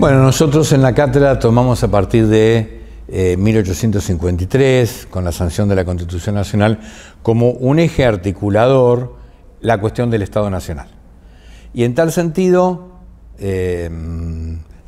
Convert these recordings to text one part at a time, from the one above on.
Bueno, nosotros en la cátedra tomamos a partir de 1853, con la sanción de la Constitución Nacional, como un eje articulador la cuestión del Estado Nacional. Y en tal sentido,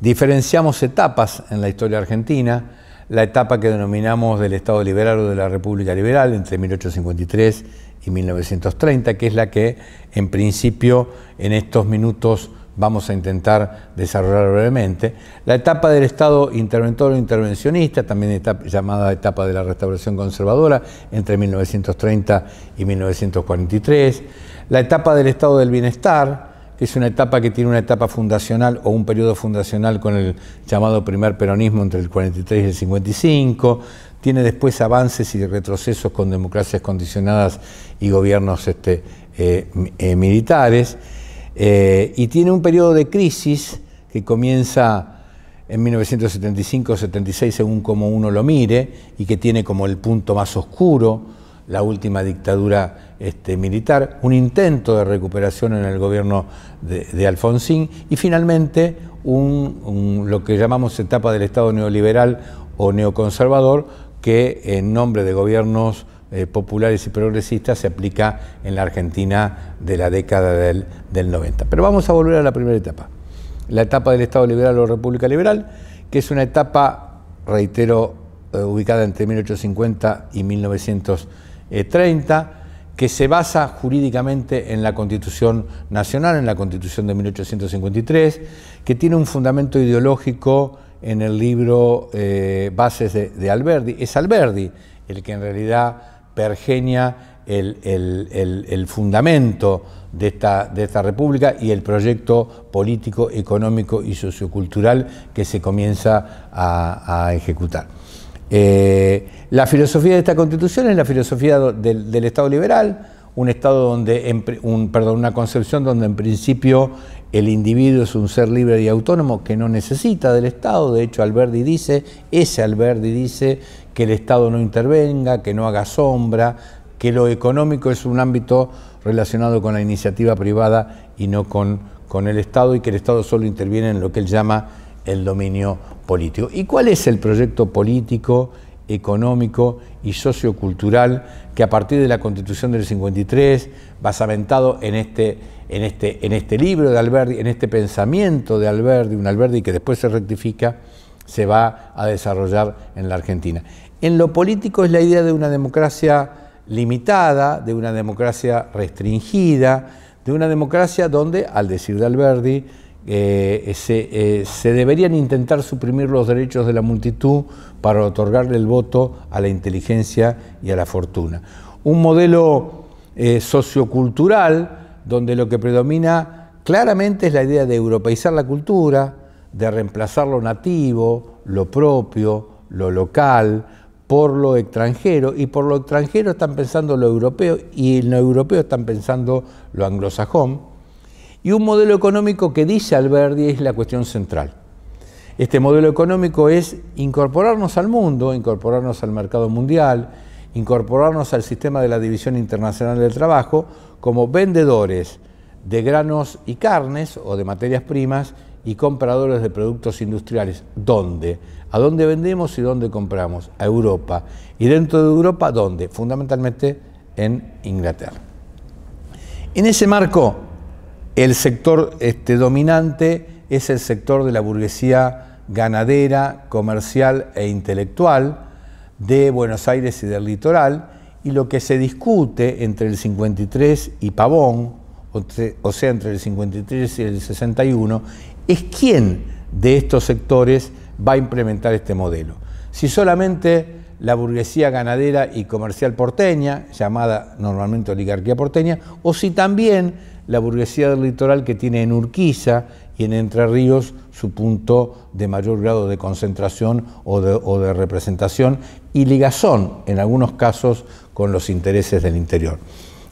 diferenciamos etapas en la historia argentina, la etapa que denominamos del Estado liberal o de la República Liberal, entre 1853 y 1930, que es la que, en principio, en estos minutos vamos a intentar desarrollar brevemente. La etapa del Estado interventor o intervencionista, también llamada etapa de la Restauración Conservadora, entre 1930 y 1943. La etapa del Estado del Bienestar, que es una etapa que tiene una etapa fundacional o un periodo fundacional con el llamado primer peronismo entre el 43 y el 55. Tiene después avances y retrocesos con democracias condicionadas y gobiernos militares. Y tiene un periodo de crisis que comienza en 1975-76, según como uno lo mire, y que tiene como el punto más oscuro la última dictadura militar, un intento de recuperación en el gobierno de Alfonsín, y finalmente lo que llamamos etapa del Estado neoliberal o neoconservador, que en nombre de gobiernos populares y progresistas se aplica en la Argentina de la década del 90. Pero vamos a volver a la primera etapa, la etapa del Estado liberal o República Liberal, que es una etapa, reitero, ubicada entre 1850 y 1930, que se basa jurídicamente en la Constitución Nacional, en la Constitución de 1853, que tiene un fundamento ideológico en el libro Bases de Alberdi. Es Alberdi el que en realidad pergeña el fundamento de esta república y el proyecto político, económico y sociocultural que se comienza a ejecutar. La filosofía de esta Constitución es la filosofía del Estado liberal, un Estado donde, una concepción donde en principio el individuo es un ser libre y autónomo que no necesita del Estado. De hecho, Alberdi dice que el Estado no intervenga, que no haga sombra, que lo económico es un ámbito relacionado con la iniciativa privada y no con el Estado, y que el Estado solo interviene en lo que él llama el dominio político. ¿Y cuál es el proyecto político, económico y sociocultural que a partir de la Constitución del 53, basamentado en este libro de Alberdi, en este pensamiento de Alberdi, un Alberdi que después se rectifica, se va a desarrollar en la Argentina? En lo político es la idea de una democracia limitada, de una democracia restringida, de una democracia donde, al decir de Alberdi, se deberían intentar suprimir los derechos de la multitud para otorgarle el voto a la inteligencia y a la fortuna. Un modelo sociocultural donde lo que predomina claramente es la idea de europeizar la cultura, de reemplazar lo nativo, lo propio, lo local, por lo extranjero, y por lo extranjero están pensando lo europeo, y en lo europeo están pensando lo anglosajón. Y un modelo económico que dice Alberdi es la cuestión central. Este modelo económico es incorporarnos al mundo, incorporarnos al mercado mundial, incorporarnos al sistema de la División Internacional del Trabajo como vendedores de granos y carnes o de materias primas y compradores de productos industriales. ¿Dónde? ¿A dónde vendemos y dónde compramos? A Europa. ¿Y dentro de Europa dónde? Fundamentalmente en Inglaterra. En ese marco, el sector dominante es el sector de la burguesía ganadera, comercial e intelectual de Buenos Aires y del litoral, y lo que se discute entre el 53 y Pavón, o sea, entre el 53 y el 61, es quién de estos sectores va a implementar este modelo. Si solamente la burguesía ganadera y comercial porteña, llamada normalmente oligarquía porteña, o si también la burguesía del litoral, que tiene en Urquiza y en Entre Ríos su punto de mayor grado de concentración o de representación y ligazón, en algunos casos, con los intereses del interior.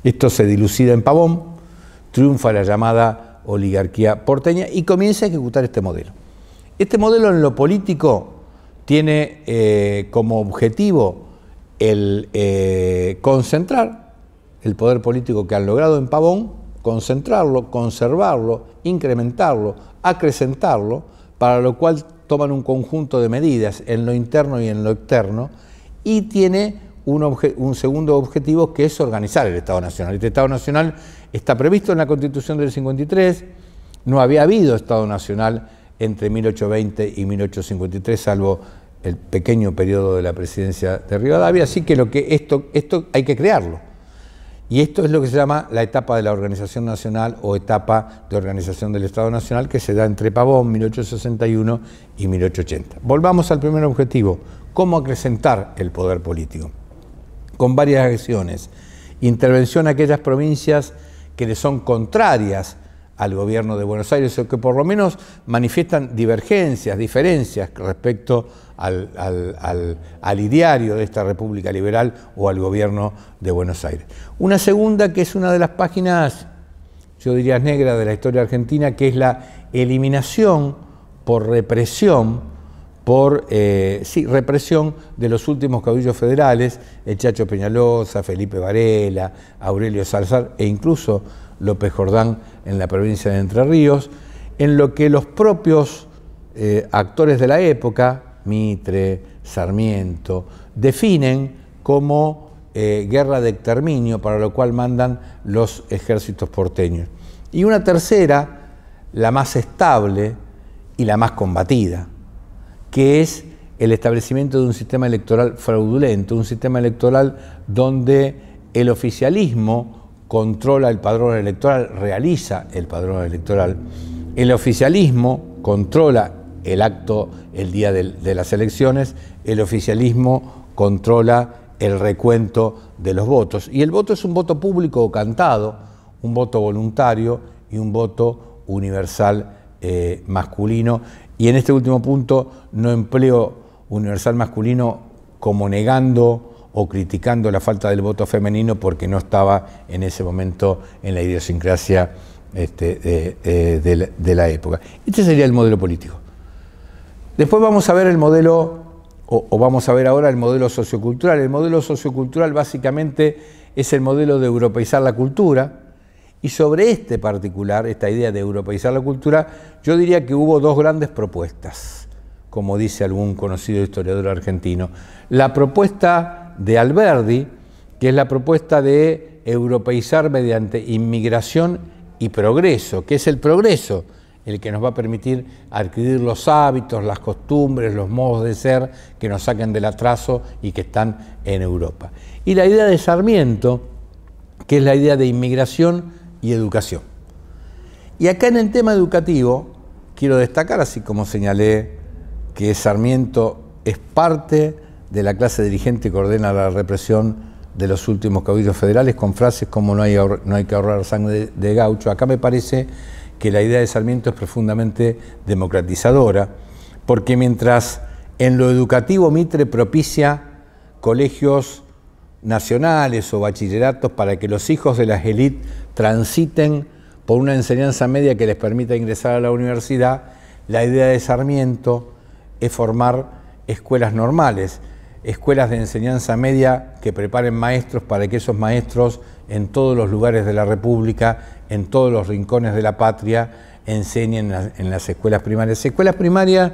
Esto se dilucida en Pavón, triunfa la llamada oligarquía porteña y comienza a ejecutar este modelo. Este modelo en lo político tiene como objetivo el concentrar el poder político que han logrado en Pavón, concentrarlo, conservarlo, incrementarlo, acrecentarlo, para lo cual toman un conjunto de medidas en lo interno y en lo externo, y tiene un segundo objetivo, que es organizar el Estado Nacional. Este Estado Nacional está previsto en la Constitución del 53, no había habido Estado Nacional entre 1820 y 1853, salvo el pequeño periodo de la presidencia de Rivadavia, así que esto hay que crearlo. Y esto es lo que se llama la etapa de la organización nacional o etapa de organización del Estado Nacional, que se da entre Pavón, 1861 y 1880. Volvamos al primer objetivo: cómo acrecentar el poder político. Con varias acciones. Intervención a aquellas provincias que le son contrarias al gobierno de Buenos Aires, o que por lo menos manifiestan diferencias respecto al ideario de esta República Liberal o al gobierno de Buenos Aires. Una segunda, que es una de las páginas, yo diría, negras de la historia argentina, que es la eliminación por represión, represión de los últimos caudillos federales, el Chacho Peñalosa, Felipe Varela, Aurelio Salazar e incluso López Jordán en la provincia de Entre Ríos, en lo que los propios actores de la época, Mitre, Sarmiento, definen como guerra de exterminio, para lo cual mandan los ejércitos porteños. Y una tercera, la más estable y la más combatida, que es el establecimiento de un sistema electoral fraudulento, un sistema electoral donde el oficialismo controla el padrón electoral, realiza el padrón electoral, el oficialismo controla el acto el día de las elecciones, el oficialismo controla el recuento de los votos. Y el voto es un voto público o cantado, un voto voluntario y un voto universal masculino. Y en este último punto no empleo universal masculino como negando o criticando la falta del voto femenino, porque no estaba en ese momento en la idiosincrasia de la época. Este sería el modelo político. Después vamos a ver el modelo, o vamos a ver ahora el modelo sociocultural. El modelo sociocultural básicamente es el modelo de europeizar la cultura, y sobre este particular, esta idea de europeizar la cultura, yo diría que hubo dos grandes propuestas, como dice algún conocido historiador argentino. La propuesta de Alberdi, que es la propuesta de europeizar mediante inmigración y progreso, que es el progreso el que nos va a permitir adquirir los hábitos, las costumbres, los modos de ser que nos saquen del atraso y que están en Europa. Y la idea de Sarmiento, que es la idea de inmigración y educación. Y acá en el tema educativo quiero destacar, así como señalé, que Sarmiento es parte de la clase dirigente que ordena la represión de los últimos caudillos federales, con frases como no hay que ahorrar sangre de gaucho. Acá me parece que la idea de Sarmiento es profundamente democratizadora, porque mientras en lo educativo Mitre propicia colegios nacionales o bachilleratos para que los hijos de las élites transiten por una enseñanza media que les permita ingresar a la universidad, la idea de Sarmiento es formar escuelas normales, escuelas de enseñanza media que preparen maestros para que esos maestros en todos los lugares de la República, en todos los rincones de la patria, enseñen en las escuelas primarias. Escuelas primarias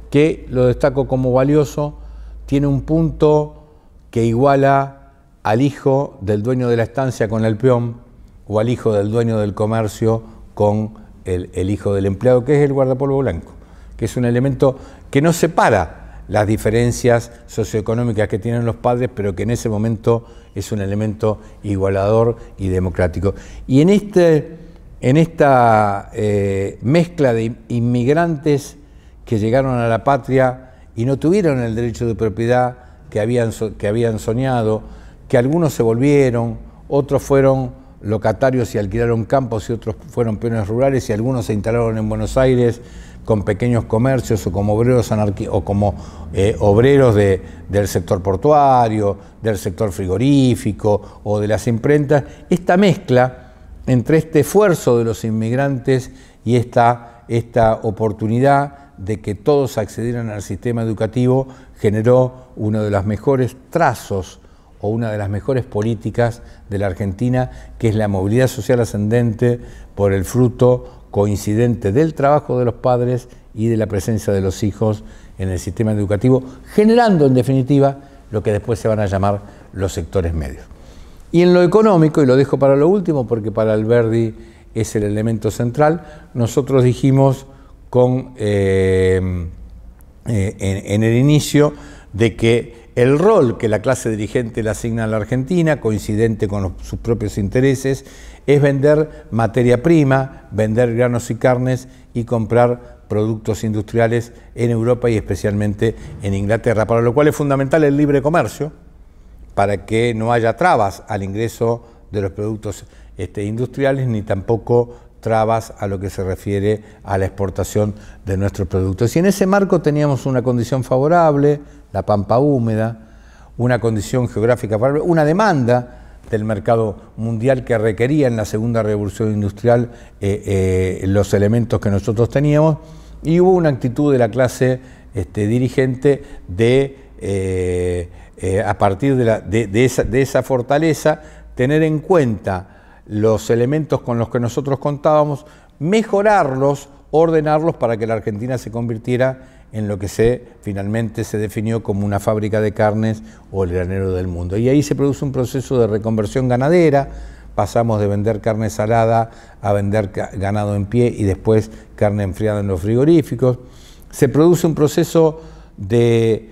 que, lo destaco como valioso, tiene un punto que iguala al hijo del dueño de la estancia con el peón, o al hijo del dueño del comercio con el hijo del empleado, que es el guardapolvo blanco, que es un elemento que no separa las diferencias socioeconómicas que tienen los padres, pero que en ese momento es un elemento igualador y democrático. Y en esta mezcla de inmigrantes que llegaron a la patria y no tuvieron el derecho de propiedad que habían soñado, que algunos se volvieron, otros fueron locatarios y alquilaron campos, y otros fueron peones rurales, y algunos se instalaron en Buenos Aires con pequeños comercios o como obreros obreros del sector portuario, del sector frigorífico o de las imprentas. Esta mezcla entre este esfuerzo de los inmigrantes y esta oportunidad de que todos accedieran al sistema educativo generó uno de los mejores trazos o una de las mejores políticas de la Argentina, que es la movilidad social ascendente por el fruto coincidente del trabajo de los padres y de la presencia de los hijos en el sistema educativo, generando en definitiva lo que después se van a llamar los sectores medios. Y en lo económico, y lo dejo para lo último porque para Alberdi es el elemento central, nosotros dijimos en el inicio de que el rol que la clase dirigente le asigna a la Argentina, coincidente con sus propios intereses, es vender materia prima, vender granos y carnes y comprar productos industriales en Europa y especialmente en Inglaterra, para lo cual es fundamental el libre comercio, para que no haya trabas al ingreso de los productos industriales, ni tampoco trabas a lo que se refiere a la exportación de nuestros productos. Y en ese marco teníamos una condición favorable, la pampa húmeda, una condición geográfica favorable, una demanda del mercado mundial que requería en la segunda revolución industrial los elementos que nosotros teníamos, y hubo una actitud de la clase dirigente de, a partir de esa fortaleza, tener en cuenta los elementos con los que nosotros contábamos, mejorarlos, ordenarlos para que la Argentina se convirtiera en lo que finalmente se definió como una fábrica de carnes o el granero del mundo. Y ahí se produce un proceso de reconversión ganadera, pasamos de vender carne salada a vender ganado en pie y después carne enfriada en los frigoríficos. Se produce un proceso de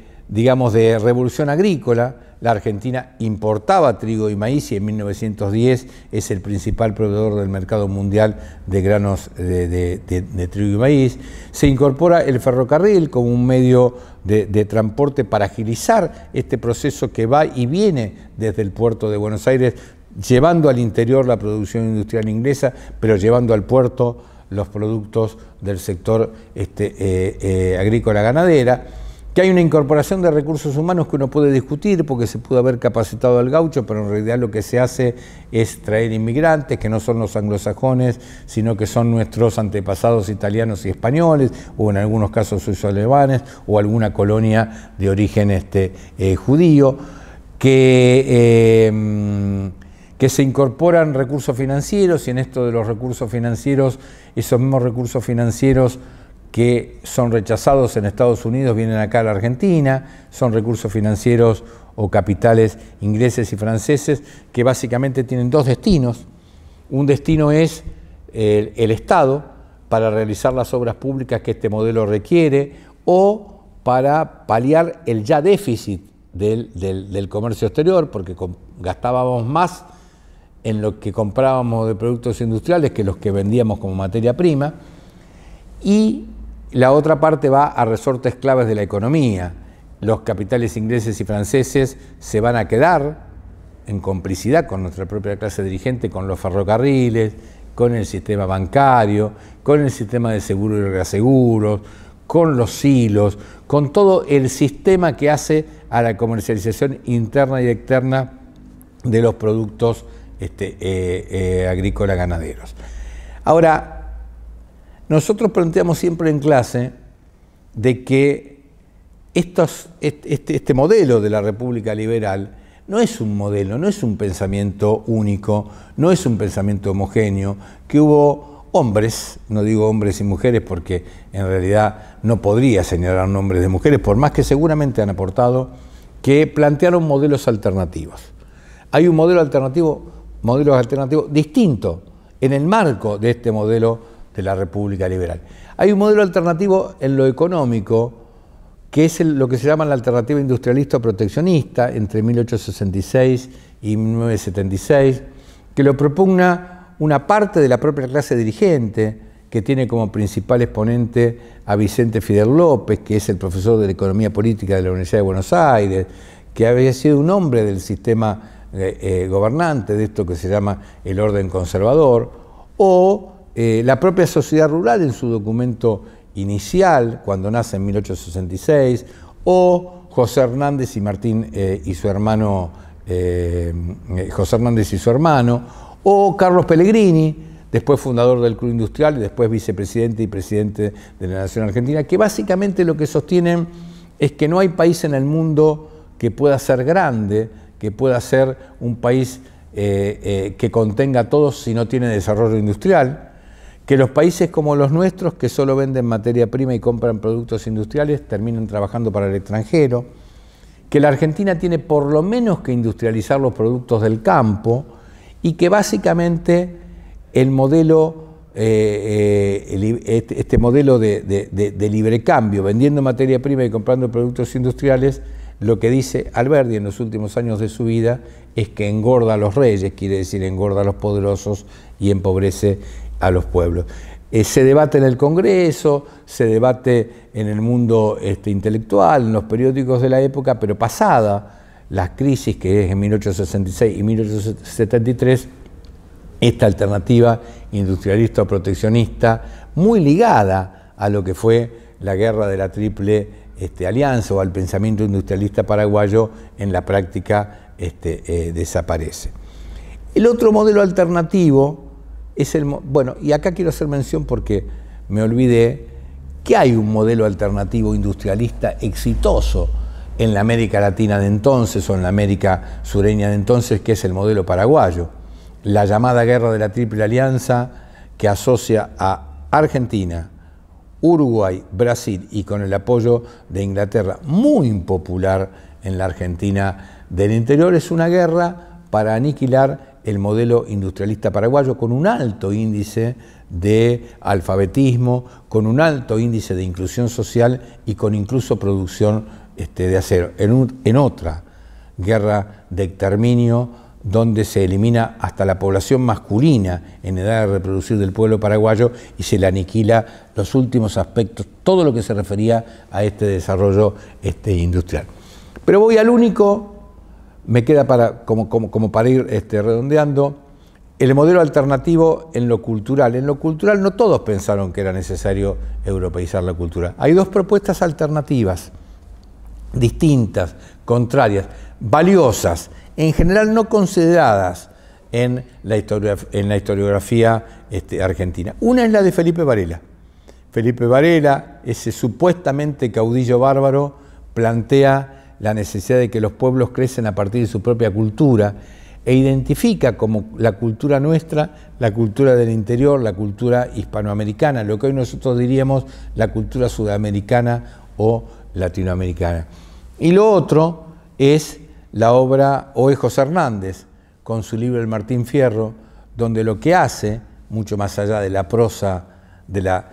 revolución agrícola. La Argentina importaba trigo y maíz y en 1910 es el principal proveedor del mercado mundial de granos de trigo y maíz. Se incorpora el ferrocarril como un medio de transporte para agilizar este proceso que va y viene desde el puerto de Buenos Aires, llevando al interior la producción industrial inglesa, pero llevando al puerto los productos del sector agrícola-ganadera. Que hay una incorporación de recursos humanos que uno puede discutir porque se pudo haber capacitado al gaucho, pero en realidad lo que se hace es traer inmigrantes que no son los anglosajones, sino que son nuestros antepasados italianos y españoles, o en algunos casos suizo-alemanes, o alguna colonia de origen judío, que se incorporan recursos financieros, y en esto de los recursos financieros, esos mismos recursos financieros que son rechazados en Estados Unidos vienen acá a la Argentina, son recursos financieros o capitales ingleses y franceses que básicamente tienen dos destinos. Un destino es el Estado para realizar las obras públicas que este modelo requiere o para paliar el ya déficit del comercio exterior, porque gastábamos más en lo que comprábamos de productos industriales que los que vendíamos como materia prima. Y la otra parte va a resortes claves de la economía. Los capitales ingleses y franceses se van a quedar en complicidad con nuestra propia clase dirigente, con los ferrocarriles, con el sistema bancario, con el sistema de seguros y reaseguros, con los silos, con todo el sistema que hace a la comercialización interna y externa de los productos agrícolas ganaderos. Ahora, nosotros planteamos siempre en clase de que este modelo de la República Liberal no es un modelo, no es un pensamiento único, no es un pensamiento homogéneo, que hubo hombres, no digo hombres y mujeres porque en realidad no podría señalar nombres de mujeres, por más que seguramente han aportado, que plantearon modelos alternativos. Hay un modelos alternativos distinto en el marco de este modelo de la República Liberal. Hay un modelo alternativo en lo económico, que es lo que se llama la alternativa industrialista o proteccionista, entre 1866 y 1976, que lo propugna una parte de la propia clase dirigente, que tiene como principal exponente a Vicente Fidel López, que es el profesor de Economía Política de la Universidad de Buenos Aires, que había sido un hombre del sistema gobernante, de esto que se llama el orden conservador, o la propia sociedad rural en su documento inicial, cuando nace en 1866, o José Hernández y Martín y su hermano, José Hernández y su hermano, o Carlos Pellegrini, después fundador del Club Industrial y después vicepresidente y presidente de la Nación Argentina, que básicamente lo que sostienen es que no hay país en el mundo que pueda ser grande, que pueda ser un país que contenga a todos si no tiene desarrollo industrial, que los países como los nuestros, que solo venden materia prima y compran productos industriales, terminan trabajando para el extranjero, que la Argentina tiene por lo menos que industrializar los productos del campo y que básicamente el modelo, este modelo de libre cambio, vendiendo materia prima y comprando productos industriales, lo que dice Alberdi en los últimos años de su vida es que engorda a los reyes, quiere decir engorda a los poderosos y empobrece a los pueblos. Se debate en el Congreso, se debate en el mundo intelectual, en los periódicos de la época, pero pasada las crisis que es en 1866 y 1873, esta alternativa industrialista o proteccionista, muy ligada a lo que fue la guerra de la Triple Alianza o al pensamiento industrialista paraguayo, en la práctica desaparece. El otro modelo alternativo es el... Bueno, y acá quiero hacer mención porque me olvidé que hay un modelo alternativo industrialista exitoso en la América Latina de entonces o en la América sureña de entonces, que es el modelo paraguayo. La llamada guerra de la Triple Alianza, que asocia a Argentina, Uruguay, Brasil y con el apoyo de Inglaterra, muy impopular en la Argentina del interior, es una guerra para aniquilar el modelo industrialista paraguayo, con un alto índice de alfabetismo, con un alto índice de inclusión social y con incluso producción de acero. En otra guerra de exterminio, donde se elimina hasta la población masculina en edad de reproducir del pueblo paraguayo y se le aniquila los últimos aspectos, todo lo que se refería a este desarrollo industrial. Pero voy al único, me queda como para ir redondeando, el modelo alternativo en lo cultural. En lo cultural no todos pensaron que era necesario europeizar la cultura. Hay dos propuestas alternativas, distintas, contrarias, valiosas, en general no consideradas en la historiografía argentina. Una es la de Felipe Varela. Felipe Varela, ese supuestamente caudillo bárbaro, plantea la necesidad de que los pueblos crecen a partir de su propia cultura e identifica como la cultura nuestra, la cultura del interior, la cultura hispanoamericana, lo que hoy nosotros diríamos la cultura sudamericana o latinoamericana. Y lo otro es la obra Oe José Hernández, con su libro El Martín Fierro, donde lo que hace, mucho más allá de la prosa, de la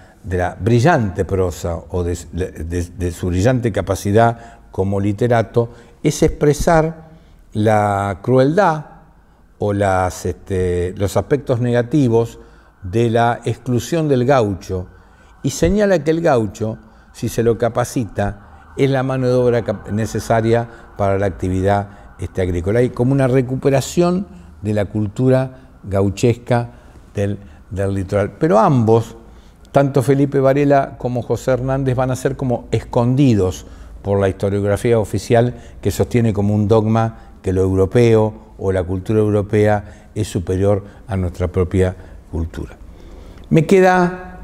brillante prosa o de su brillante capacidad como literato, es expresar la crueldad o los aspectos negativos de la exclusión del gaucho, y señala que el gaucho, si se lo capacita, es la mano de obra necesaria para la actividad agrícola. Hay como una recuperación de la cultura gauchesca del litoral. Pero ambos, tanto Felipe Varela como José Hernández, van a ser como escondidos por la historiografía oficial, que sostiene como un dogma que lo europeo o la cultura europea es superior a nuestra propia cultura. Me queda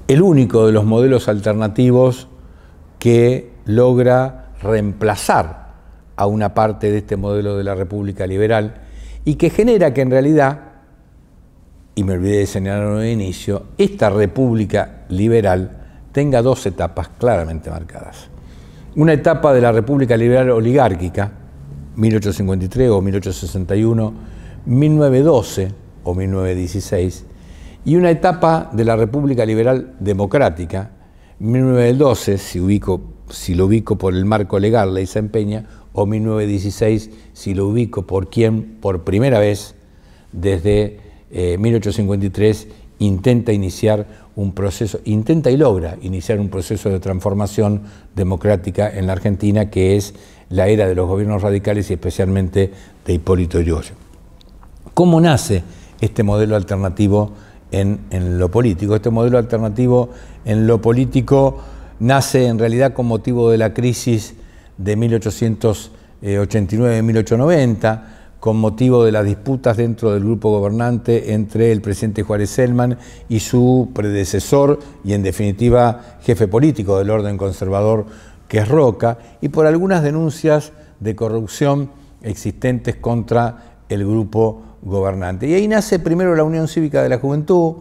el único de los modelos alternativos que logra reemplazar a una parte de este modelo de la República Liberal y que genera que en realidad, y me olvidé de señalarlo de inicio, esta República Liberal tenga dos etapas claramente marcadas. Una etapa de la República Liberal oligárquica, 1853 o 1861, 1912 o 1916, y una etapa de la República Liberal Democrática, 1912, si lo ubico por el marco legal, Ley San Peña, o 1916, si lo ubico por quien por primera vez desde 1853 intenta iniciar un proceso, intenta y logra iniciar un proceso de transformación democrática en la Argentina, que es la era de los gobiernos radicales y especialmente de Hipólito Yrigoyen. ¿Cómo nace este modelo alternativo en lo político? Este modelo alternativo en lo político nace en realidad con motivo de la crisis de 1889-1890, con motivo de las disputas dentro del grupo gobernante entre el presidente Juárez Celman y su predecesor y en definitiva jefe político del orden conservador, que es Roca, y por algunas denuncias de corrupción existentes contra el grupo gobernante. Y ahí nace primero la Unión Cívica de la Juventud,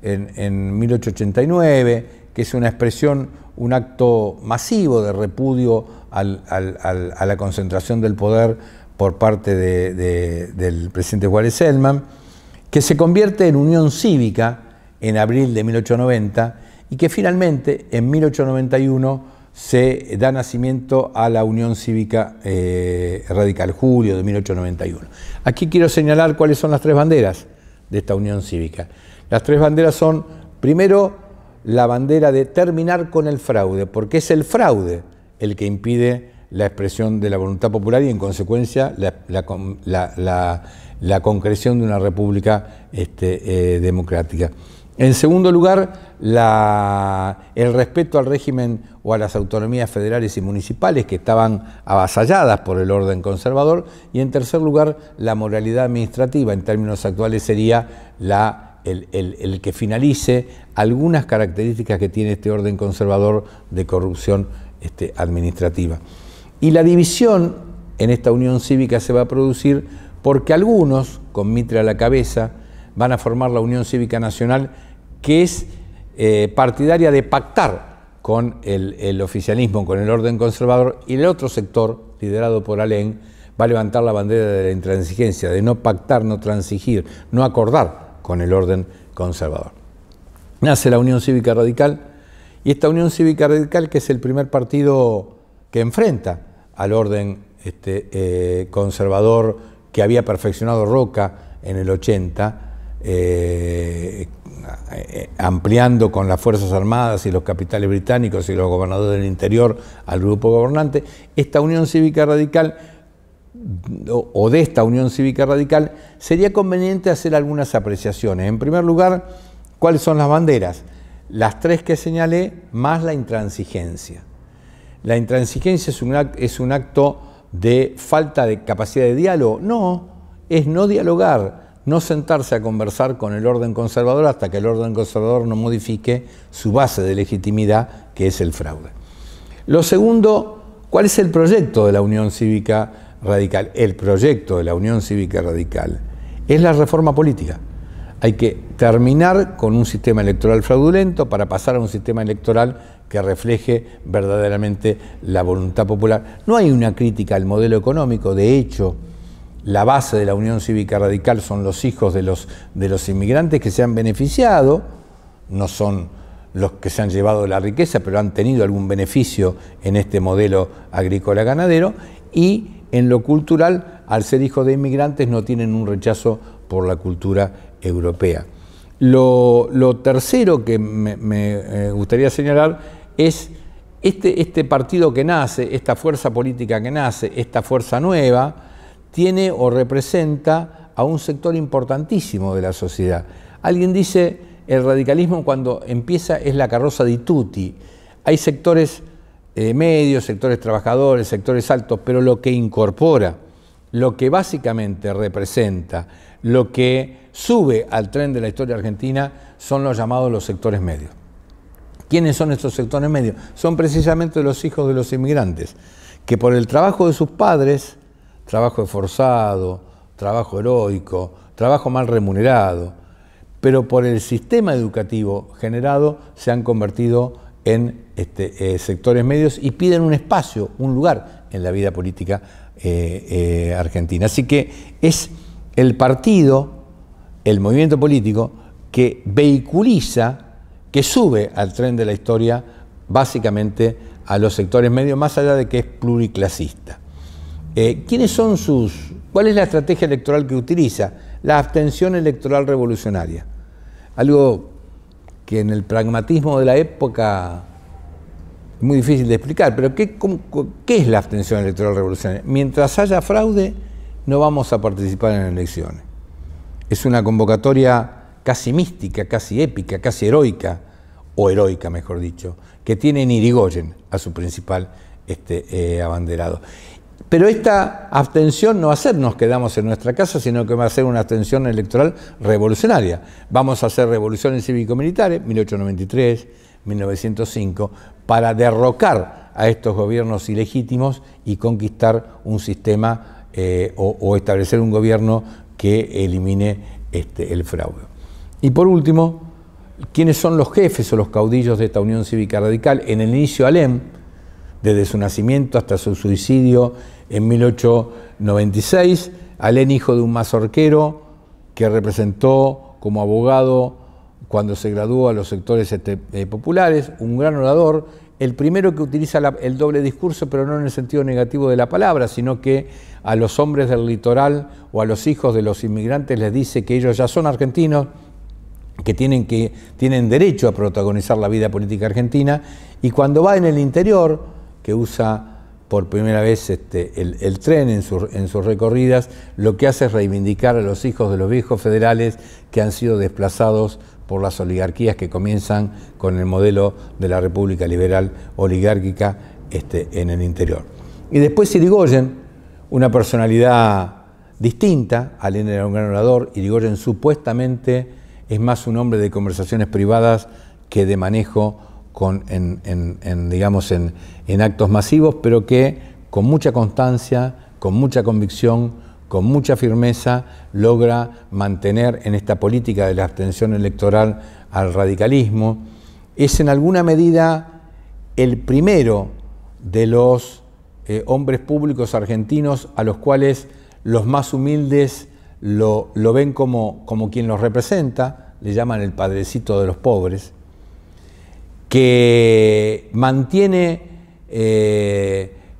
en 1889, que es una expresión, un acto masivo de repudio a la concentración del poder por parte del presidente Juárez Celman, que se convierte en Unión Cívica en abril de 1890 y que finalmente en 1891 se da nacimiento a la Unión Cívica Radical, julio de 1891. Aquí quiero señalar cuáles son las tres banderas de esta Unión Cívica. Las tres banderas son, primero, la bandera de terminar con el fraude, porque es el fraude el que impide la expresión de la voluntad popular y, en consecuencia, la concreción de una república democrática. En segundo lugar, el respeto al régimen o a las autonomías federales y municipales que estaban avasalladas por el orden conservador. Y en tercer lugar, la moralidad administrativa, en términos actuales, sería el que finalice algunas características que tiene este orden conservador de corrupción administrativa. Y la división en esta Unión Cívica se va a producir porque algunos, con Mitre a la cabeza, van a formar la Unión Cívica Nacional, que es partidaria de pactar con el oficialismo, con el orden conservador, y el otro sector, liderado por Alem, va a levantar la bandera de la intransigencia, de no pactar, no transigir, no acordar con el orden conservador. Nace la Unión Cívica Radical, y esta Unión Cívica Radical, que es el primer partido que enfrenta al orden conservador que había perfeccionado Roca en el 80, ampliando con las Fuerzas Armadas y los capitales británicos y los gobernadores del interior al grupo gobernante. Esta Unión Cívica Radical, o de esta Unión Cívica Radical, sería conveniente hacer algunas apreciaciones. En primer lugar, ¿cuáles son las banderas? Las tres que señalé, más la intransigencia. ¿La intransigencia es un acto de falta de capacidad de diálogo? No, es no dialogar, no sentarse a conversar con el orden conservador hasta que el orden conservador no modifique su base de legitimidad, que es el fraude. Lo segundo, ¿cuál es el proyecto de la Unión Cívica Radical? El proyecto de la Unión Cívica Radical es la reforma política. Hay que terminar con un sistema electoral fraudulento para pasar a un sistema electoral que refleje verdaderamente la voluntad popular. No hay una crítica al modelo económico, de hecho, la base de la Unión Cívica Radical son los hijos de los inmigrantes que se han beneficiado, no son los que se han llevado la riqueza, pero han tenido algún beneficio en este modelo agrícola-ganadero, y en lo cultural, al ser hijos de inmigrantes, no tienen un rechazo por la cultura europea. Lo tercero que me gustaría señalar es este partido que nace, esta fuerza política que nace, esta fuerza nueva, tiene o representa a un sector importantísimo de la sociedad. Alguien dice, el radicalismo cuando empieza es la carroza di tutti. Hay sectores medios, sectores trabajadores, sectores altos, pero lo que incorpora, lo que básicamente representa, lo que sube al tren de la historia argentina son los llamados los sectores medios. ¿Quiénes son estos sectores medios? Son precisamente los hijos de los inmigrantes, que por el trabajo de sus padres, trabajo esforzado, trabajo heroico, trabajo mal remunerado, pero por el sistema educativo generado se han convertido en sectores medios y piden un espacio, un lugar en la vida política argentina. Así que es el partido, el movimiento político que vehiculiza, que sube al tren de la historia básicamente a los sectores medios, más allá de que es pluriclasista. ¿Cuál es la estrategia electoral que utiliza? La abstención electoral revolucionaria. Algo que en el pragmatismo de la época es muy difícil de explicar, pero ¿qué es la abstención electoral revolucionaria? Mientras haya fraude, no vamos a participar en elecciones. Es una convocatoria casi mística, casi épica, casi heroica, o heroica mejor dicho, que tiene en Irigoyen a su principal abanderado. Pero esta abstención no va a ser nos quedamos en nuestra casa, sino que va a ser una abstención electoral revolucionaria. Vamos a hacer revoluciones cívico-militares, 1893, 1905, para derrocar a estos gobiernos ilegítimos y conquistar un sistema o establecer un gobierno que elimine el fraude. Y por último, ¿Quiénes son los jefes o los caudillos de esta Unión Cívica Radical? En el inicio Alem, desde su nacimiento hasta su suicidio en 1896, Alem, hijo de un mazorquero que representó como abogado cuando se graduó a los sectores populares, un gran orador, el primero que utiliza el doble discurso, pero no en el sentido negativo de la palabra, sino que a los hombres del litoral o a los hijos de los inmigrantes les dice que ellos ya son argentinos, que tienen derecho a protagonizar la vida política argentina, y cuando va en el interior, que usa por primera vez el tren en sus recorridas, lo que hace es reivindicar a los hijos de los viejos federales que han sido desplazados por las oligarquías que comienzan con el modelo de la República Liberal oligárquica en el interior. Y después Irigoyen, una personalidad distinta. Alem era un gran orador, Irigoyen supuestamente es más un hombre de conversaciones privadas que de manejo en actos masivos, pero que con mucha constancia, con mucha convicción, con mucha firmeza, logra mantener en esta política de la abstención electoral al radicalismo. Es en alguna medida el primero de los hombres públicos argentinos a los cuales los más humildes lo ven como quien los representa, le llaman el padrecito de los pobres, que mantiene,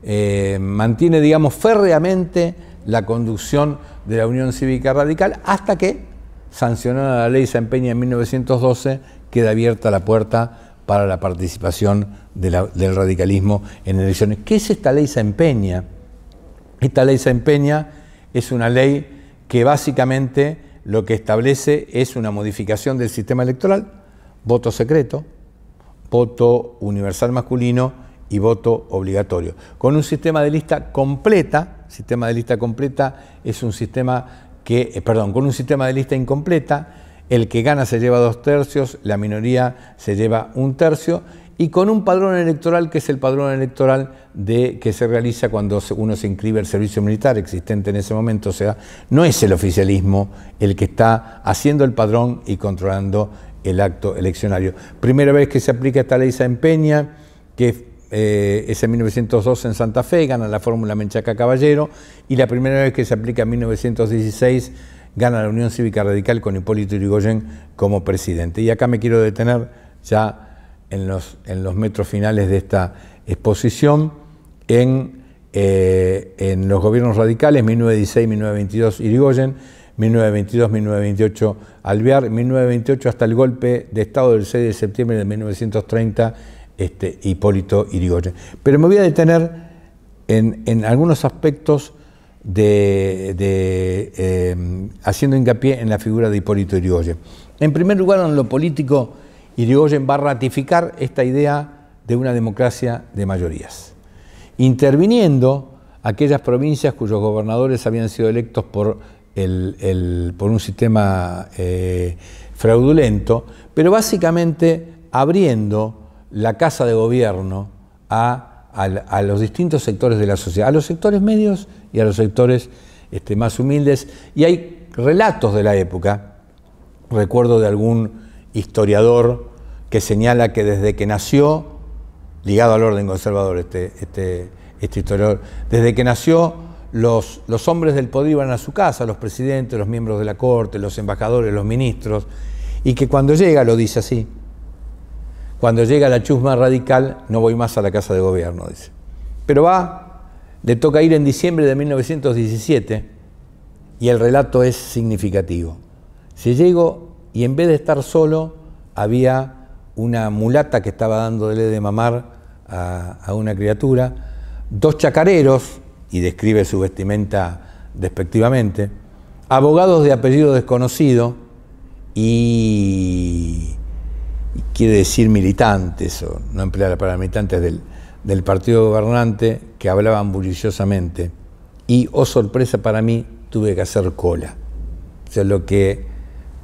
digamos, férreamente la conducción de la Unión Cívica Radical hasta que, sancionada la ley Sáenz Peña en 1912, queda abierta la puerta para la participación del radicalismo en elecciones. ¿Qué es esta ley Sáenz Peña? Esta ley Sáenz Peña es una ley que básicamente lo que establece es una modificación del sistema electoral, voto secreto, voto universal masculino y voto obligatorio. Con un sistema de lista completa, es un sistema que, con un sistema de lista incompleta, el que gana se lleva 2/3, la minoría se lleva 1/3, y con un padrón electoral que es el padrón electoral que se realiza cuando uno se inscribe al servicio militar existente en ese momento. O sea, no es el oficialismo el que está haciendo el padrón y controlando el acto eleccionario. Primera vez que se aplica esta ley Sáenz Peña, que es en 1912 en Santa Fe, gana la fórmula Menchaca-Caballero, y la primera vez que se aplica en 1916 gana la Unión Cívica Radical con Hipólito Yrigoyen como presidente. Y acá me quiero detener ya en los metros finales de esta exposición en los gobiernos radicales, 1916-1922 Yrigoyen, 1922-1928 Alvear, 1928 hasta el golpe de Estado del 6 de septiembre de 1930 Hipólito Yrigoyen. Pero me voy a detener en algunos aspectos haciendo hincapié en la figura de Hipólito Yrigoyen. En primer lugar, en lo político, Yrigoyen va a ratificar esta idea de una democracia de mayorías, interviniendo aquellas provincias cuyos gobernadores habían sido electos por un sistema fraudulento, pero básicamente abriendo la casa de gobierno a los distintos sectores de la sociedad, a los sectores medios y a los sectores más humildes. Y hay relatos de la época, recuerdo de algún historiador que señala que desde que nació, ligado al orden conservador, este historiador, desde que nació los hombres del poder iban a su casa, los presidentes, los miembros de la corte, los embajadores, los ministros, y que cuando llega, lo dice así, cuando llega la chusma radical, no voy más a la casa de gobierno, dice. Pero le toca ir en diciembre de 1917, y el relato es significativo. Si llego y en vez de estar solo, había una mulata que estaba dándole de mamar a una criatura, 2 chacareros, y describe su vestimenta despectivamente, abogados de apellido desconocido y quiere decir militantes, o no emplear la palabra militantes, del partido gobernante, que hablaban bulliciosamente. Y, oh sorpresa para mí, tuve que hacer cola. O sea, lo que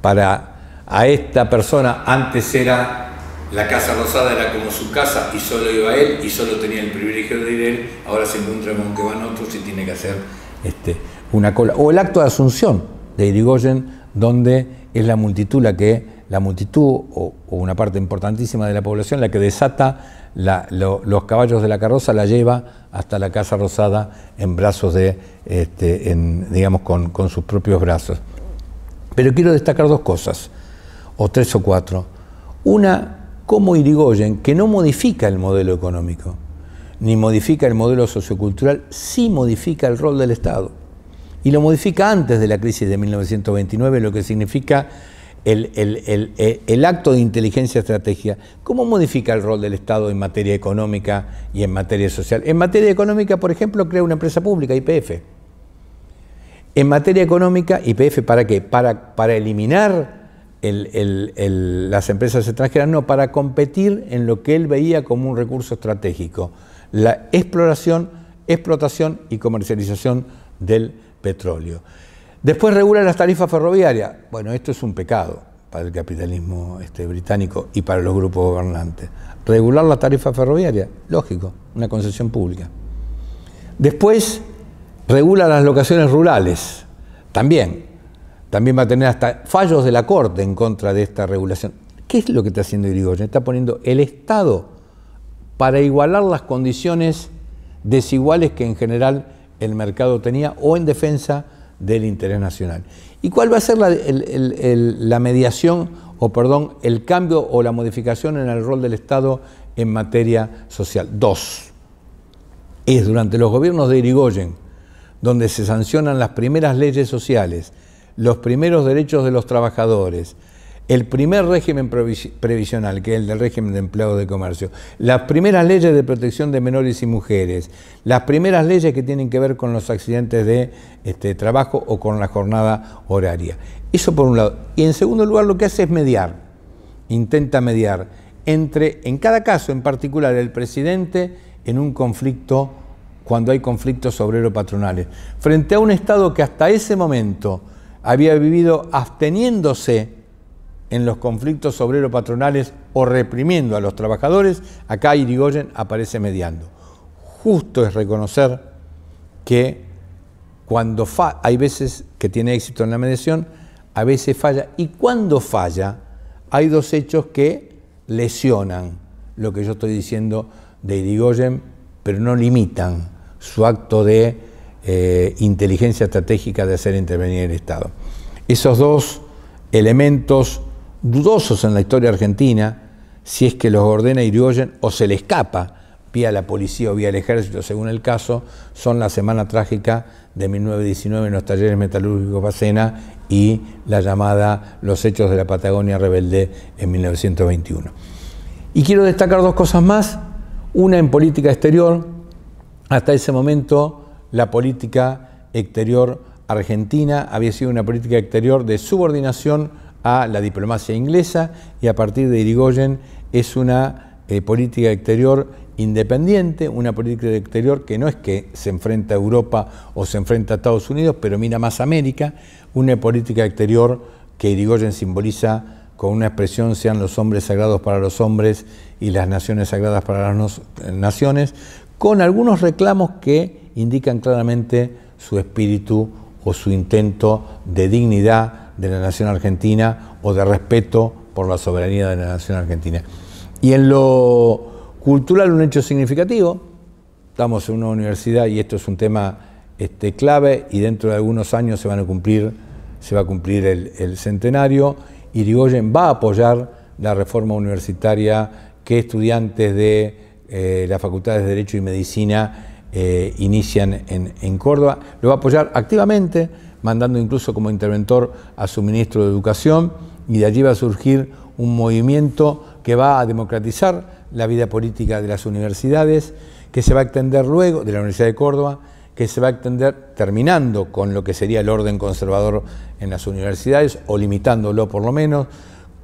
a esta persona antes era la Casa Rosada, era como su casa y solo iba él y solo tenía el privilegio de ir él, ahora se encuentra con que van otros y tiene que hacer una cola. O el acto de Asunción de Yrigoyen, donde es la multitud la que la multitud o una parte importantísima de la población la que desata los caballos de la carroza, la lleva hasta la Casa Rosada en brazos digamos, con sus propios brazos. Pero quiero destacar dos cosas, o tres o cuatro. Una, como Irigoyen, que no modifica el modelo económico, ni modifica el modelo sociocultural, sí modifica el rol del Estado. Y lo modifica antes de la crisis de 1929, lo que significa el acto de inteligencia estratégica. ¿Cómo modifica el rol del Estado en materia económica y en materia social? En materia económica, por ejemplo, crea una empresa pública, YPF. En materia económica, YPF, ¿para qué? Para eliminar las empresas extranjeras, no, para competir en lo que él veía como un recurso estratégico, la exploración, explotación y comercialización del petróleo. Después regula las tarifas ferroviarias. Bueno, esto es un pecado para el capitalismo británico y para los grupos gobernantes. Regular la tarifa ferroviaria, lógico, una concesión pública. Después regula las locaciones rurales, también va a tener hasta fallos de la Corte en contra de esta regulación. ¿Qué es lo que está haciendo Irigoyen? Está poniendo el Estado para igualar las condiciones desiguales que en general el mercado tenía o en defensa del interés nacional. ¿Y cuál va a ser la mediación, el cambio o la modificación en el rol del Estado en materia social? Dos, es durante los gobiernos de Irigoyen, donde se sancionan las primeras leyes sociales, los primeros derechos de los trabajadores, el primer régimen previsional, que es el del régimen de empleados de comercio, las primeras leyes de protección de menores y mujeres, las primeras leyes que tienen que ver con los accidentes de trabajo o con la jornada horaria. Eso por un lado. Y en segundo lugar lo que hace es mediar, intenta mediar entre, en cada caso en particular, el presidente en un conflicto, cuando hay conflictos obrero-patronales, frente a un Estado que hasta ese momento había vivido absteniéndose en los conflictos obrero-patronales o reprimiendo a los trabajadores. Acá Irigoyen aparece mediando. Justo es reconocer que cuando hay veces que tiene éxito en la mediación, a veces falla, y cuando falla hay dos hechos que lesionan lo que yo estoy diciendo de Irigoyen, pero no limitan su acto de inteligencia estratégica de hacer intervenir el Estado. Esos dos elementos dudosos en la historia argentina, si es que los ordena Irigoyen o se le escapa vía la policía o vía el ejército, según el caso, son la Semana Trágica de 1919 en los talleres metalúrgicos Bacena y la llamada Los Hechos de la Patagonia Rebelde en 1921. Y quiero destacar dos cosas más. Una, en política exterior. Hasta ese momento la política exterior argentina había sido una política exterior de subordinación a la diplomacia inglesa, y a partir de Irigoyen es una política exterior independiente, una política exterior que no es que se enfrenta a Europa o se enfrenta a Estados Unidos, pero mira más a América, una política exterior que Irigoyen simboliza con una expresión: sean los hombres sagrados para los hombres y las naciones sagradas para las naciones, con algunos reclamos que indican claramente su espíritu o su intento de dignidad de la nación argentina o de respeto por la soberanía de la nación argentina. Y en lo cultural, un hecho significativo: estamos en una universidad y esto es un tema clave, y dentro de algunos años se va a cumplir el centenario. Irigoyen va a apoyar la reforma universitaria que estudiantes de las facultades de Derecho y Medicina inician en Córdoba. Lo va a apoyar activamente, mandando incluso como interventor a su ministro de Educación, y de allí va a surgir un movimiento que va a democratizar la vida política de las universidades, que se va a extender luego, de la Universidad de Córdoba, que se va a extender terminando con lo que sería el orden conservador en las universidades, o limitándolo por lo menos,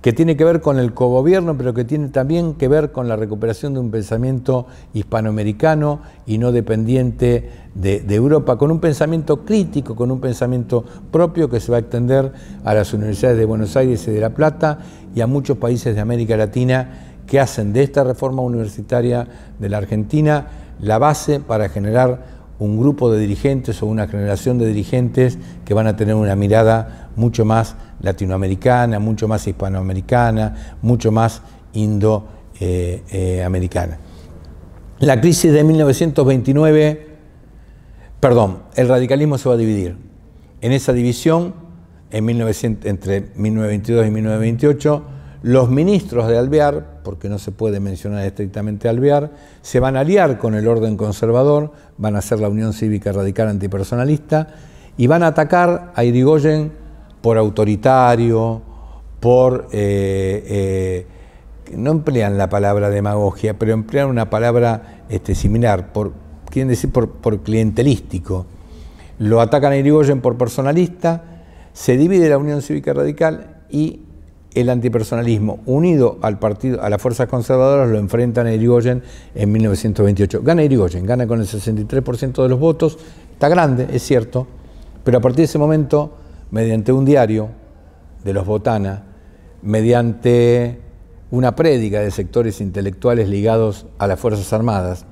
que tiene que ver con el cogobierno, pero que tiene también que ver con la recuperación de un pensamiento hispanoamericano y no dependiente de Europa, con un pensamiento crítico, con un pensamiento propio que se va a extender a las universidades de Buenos Aires y de La Plata y a muchos países de América Latina, que hacen de esta reforma universitaria de la Argentina la base para generar un grupo de dirigentes o una generación de dirigentes que van a tener una mirada mucho más latinoamericana, mucho más hispanoamericana, mucho más indoamericana. La crisis de 1929, el radicalismo se va a dividir. En esa división, entre 1922 y 1928, los ministros de Alvear, porque no se puede mencionar estrictamente Alvear, se van a aliar con el orden conservador, van a hacer la Unión Cívica Radical Antipersonalista y van a atacar a Irigoyen por autoritario, por... no emplean la palabra demagogia, pero emplean una palabra similar, quieren decir por clientelístico. Lo atacan a Irigoyen por personalista, se divide la Unión Cívica Radical y el antipersonalismo, unido al partido, a las fuerzas conservadoras, lo enfrentan a Irigoyen en 1928. Gana Irigoyen, gana con el 63% de los votos, está grande, es cierto, pero a partir de ese momento, mediante un diario de los Botana, mediante una prédica de sectores intelectuales ligados a las Fuerzas Armadas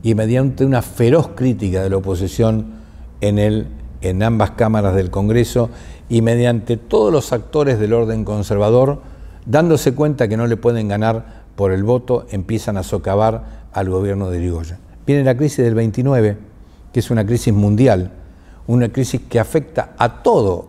y mediante una feroz crítica de la oposición en ambas cámaras del Congreso y mediante todos los actores del orden conservador, dándose cuenta que no le pueden ganar por el voto, empiezan a socavar al gobierno de Irigoyen. Viene la crisis del 29, que es una crisis mundial, una crisis que afecta a todo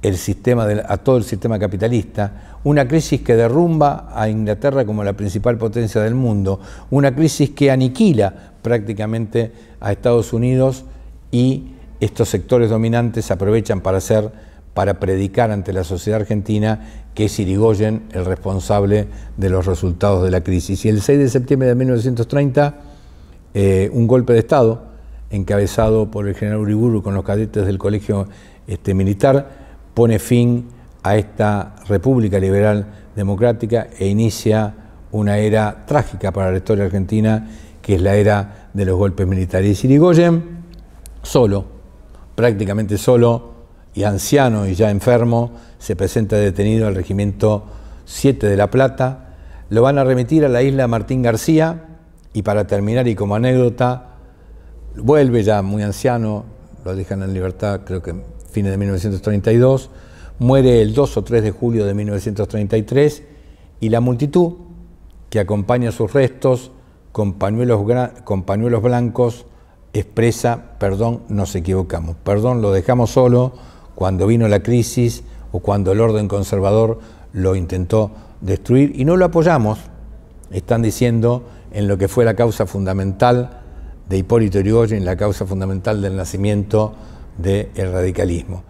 el sistema capitalista, una crisis que derrumba a Inglaterra como la principal potencia del mundo, una crisis que aniquila prácticamente a Estados Unidos, y estos sectores dominantes aprovechan para predicar ante la sociedad argentina que es Irigoyen el responsable de los resultados de la crisis. Y el 6 de septiembre de 1930, un golpe de Estado, encabezado por el general Uriburu con los cadetes del colegio militar, pone fin a esta República Liberal Democrática e inicia una era trágica para la historia argentina, que es la era de los golpes militares. Irigoyen, solo, prácticamente solo, y anciano y ya enfermo, se presenta detenido al Regimiento 7 de La Plata. Lo van a remitir a la isla Martín García y, para terminar y como anécdota, vuelve ya muy anciano, lo dejan en libertad creo que fines de 1932, muere el 2 o 3 de julio de 1933 y la multitud que acompaña sus restos con pañuelos blancos expresa: perdón, nos equivocamos, perdón, lo dejamos solo cuando vino la crisis o cuando el orden conservador lo intentó destruir y no lo apoyamos, están diciendo, en lo que fue la causa fundamental de Hipólito Yrigoyen, la causa fundamental del nacimiento del radicalismo.